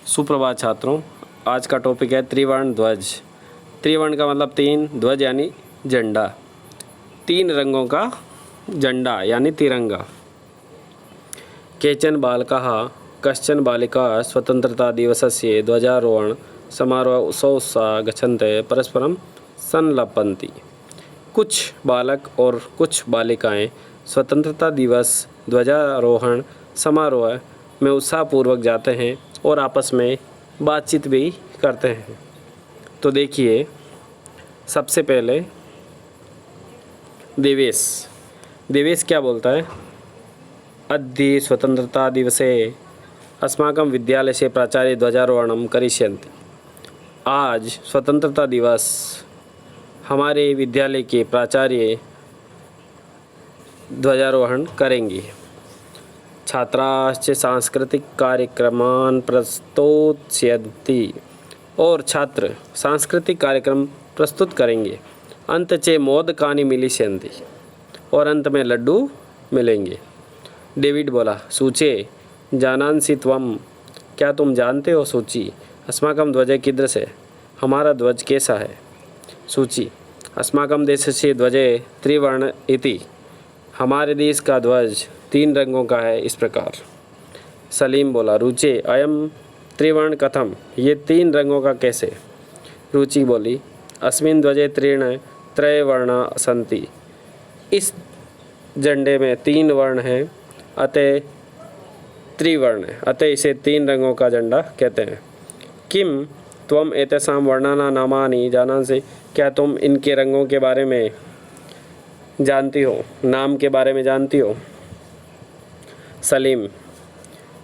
सुप्रभात छात्रों। आज का टॉपिक है त्रिवर्ण ध्वज। त्रिवर्ण का मतलब तीन, ध्वज यानी झंडा, तीन रंगों का झंडा यानी तिरंगा। केचन बालकाः कश्चन बालिका स्वतंत्रता दिवसस्य ध्वजारोहण समारोह सौत्साह गच्छन्ते परस्परम संलपन्ति। कुछ बालक और कुछ बालिकाएं स्वतंत्रता दिवस ध्वजारोहण समारोह में उत्साहपूर्वक जाते हैं और आपस में बातचीत भी करते हैं। तो देखिए, सबसे पहले देवेश। देवेश क्या बोलता है? अद्य स्वतंत्रता दिवसे अस्माकं विद्यालयस्य प्राचार्य ध्वजारोहणं करिष्यन्ति। आज स्वतंत्रता दिवस हमारे विद्यालय के प्राचार्य ध्वजारोहण करेंगे। छात्राश्च सांस्कृतिक कार्यक्रमान् प्रस्तुतयन्ति, और छात्र सांस्कृतिक कार्यक्रम प्रस्तुत करेंगे। अंत च मोदकानि मिलिष्यन्ति, और अंत में लड्डू मिलेंगे। डेविड बोला, सूचे जानांसि त्वं, क्या तुम जानते हो सूची? अस्माकं ध्वज कीदृश, हमारा ध्वज कैसा है? सूची, अस्माकं देशस्य ध्वजे त्रिवर्ण इति, हमारे देश का ध्वज तीन रंगों का है इस प्रकार। सलीम बोला, रुचे अयम त्रिवर्ण कथम, ये तीन रंगों का कैसे? रुचि बोली, अस्मिन् ध्वजे त्रीण त्रयवर्णा सन्ति, इस झंडे में तीन वर्ण हैं, अतः त्रिवर्ण है, अतः इसे तीन रंगों का झंडा कहते हैं। किम त्वम एतेषां वर्णानां नामानि जानांसि, क्या तुम इनके रंगों के बारे में जानती हो, नाम के बारे में जानती हो? सलीम,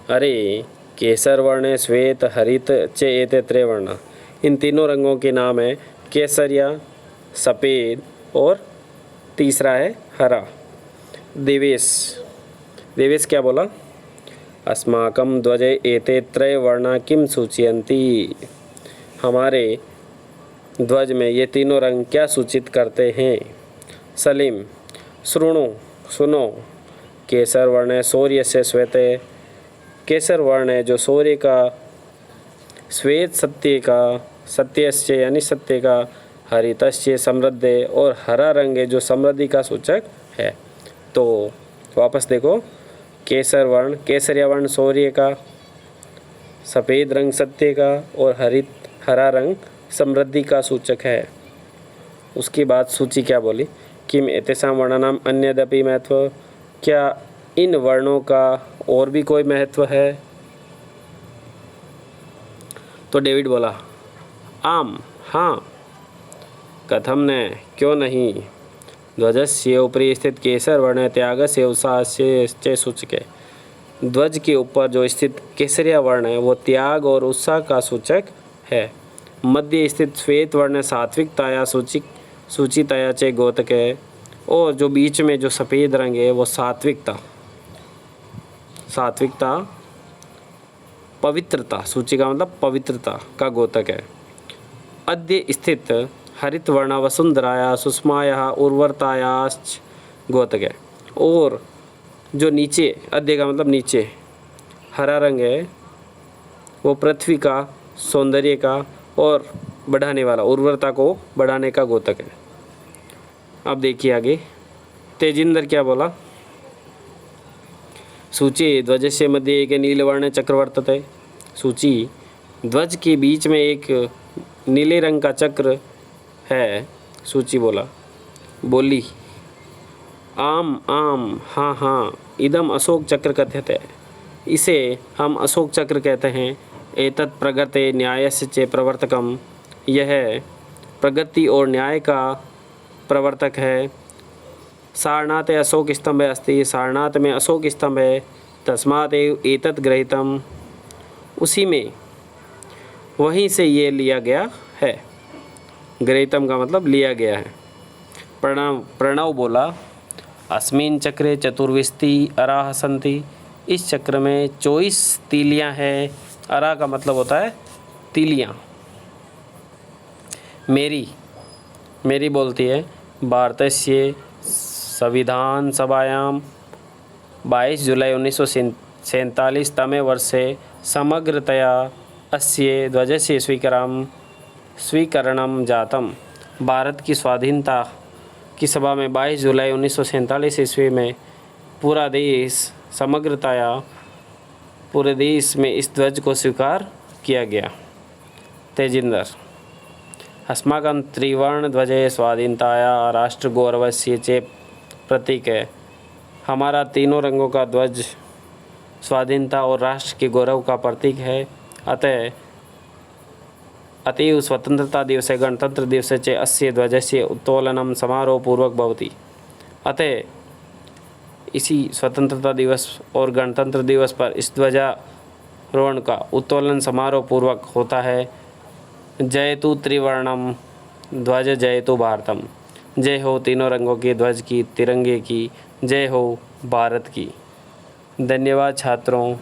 अरे केसर वर्ण श्वेत हरित च एते त्रिवर्ण, इन तीनों रंगों के नाम है केसरिया, सफ़ेद और तीसरा है हरा। देवेश, देवेश क्या बोला? अस्माकं ध्वजे एते त्रयवर्णा किम सूचयन्ति, हमारे ध्वज में ये तीनों रंग क्या सूचित करते हैं? सलीम, शृणु, सुनो, केसर वर्ण है शौर्य से श्वेते, केसर वर्ण है जो शौर्य का, श्वेत सत्य का, सत्यस्य यानी सत्य का, हरितस्य समृद्धि, और हरा रंग है जो समृद्धि का सूचक है। तो वापस देखो, केसर वर्ण, केसरिया वर्ण शौर्य का, सफ़ेद रंग सत्य का, और हरा रंग समृद्धि का सूचक है। उसके बाद सूची क्या बोली? किम एतेषां वर्णानां अन्यदपि महत्व, क्या इन वर्णों का और भी कोई महत्व है? तो डेविड बोला, आम, हाँ, कथम न, क्यों नहीं, ध्वजस्य उपरि स्थित केसर वर्ण त्यागस्य उत्साहस्य च सूचक, ध्वज के ऊपर जो स्थित केसरिया वर्ण है वो त्याग और उत्साह का सूचक है। मध्य स्थित श्वेत वर्ण सात्विकताया सूचितया च द्योतक है, और जो बीच में जो सफ़ेद रंग है वो सात्विकता, पवित्रता, सूची का मतलब पवित्रता का द्योतक है। अद्य स्थित हरित वर्ण वसुंधराया सुषमाया उर्वरतायाश्च द्योतक है, और जो नीचे, अद्य का मतलब नीचे, हरा रंग है वो पृथ्वी का, सौंदर्य का और बढ़ाने वाला, उर्वरता को बढ़ाने का द्योतक है। अब देखिए आगे, तेजिंदर क्या बोला? सूची, ध्वजस्य मध्ये एक नीलवर्ण चक्र वर्तते, सूची, ध्वज के बीच में एक नीले रंग का चक्र है। सूची बोली, आम आम, हाँ हाँ, इदम अशोक चक्र कथ्यते, इसे हम अशोक चक्र कहते हैं। एतत् प्रगते न्यायस्य च प्रवर्तकम, यह प्रगति और न्याय का प्रवर्तक है। सारनाथ अशोक स्तंभ अस्ति, सारनाथ में अशोक स्तंभ है। तस्मात् एतत् गृहीतम, उसी में, वहीं से ये लिया गया है। गृहीतम का मतलब लिया गया है। प्रणव बोला, अस्मिन् चक्रे चतुर्विंशति अराः सन्ति, इस चक्र में 24 तीलियां हैं। अरा का मतलब होता है तीलियां। मेरी बोलती है, भारतस्य संविधान सभायां 22 जुलाई 1947 तमे वर्षे समग्रतया अस्य ध्वजस्य स्वीकरणं जातम। भारत की स्वाधीनता की सभा में 22 जुलाई 1947 ईस्वी में पूरे देश में इस ध्वज को स्वीकार किया गया। तेजिंदर, अस्माकं त्रिवर्ण ध्वजे स्वाधीनताया राष्ट्रगौरवस्य च प्रतीक है। हमारा तीनों रंगों का ध्वज स्वाधीनता और राष्ट्र के गौरव का प्रतीक है। अतएव स्वतंत्रता दिवसे गणतंत्र दिवसे च अस्य ध्वजस्य उत्तोलनं समारोहपूर्वक भवति। अतः इसी स्वतंत्रता दिवस और गणतंत्र दिवस पर इस ध्वजारोहण का उत्तोलन समारोहपूर्वक होता है। जयतु त्रिवर्णम ध्वज जयतु भारतम। जय हो तीनों रंगों के ध्वज की, तिरंगे की, जय हो भारत की। धन्यवाद छात्रों।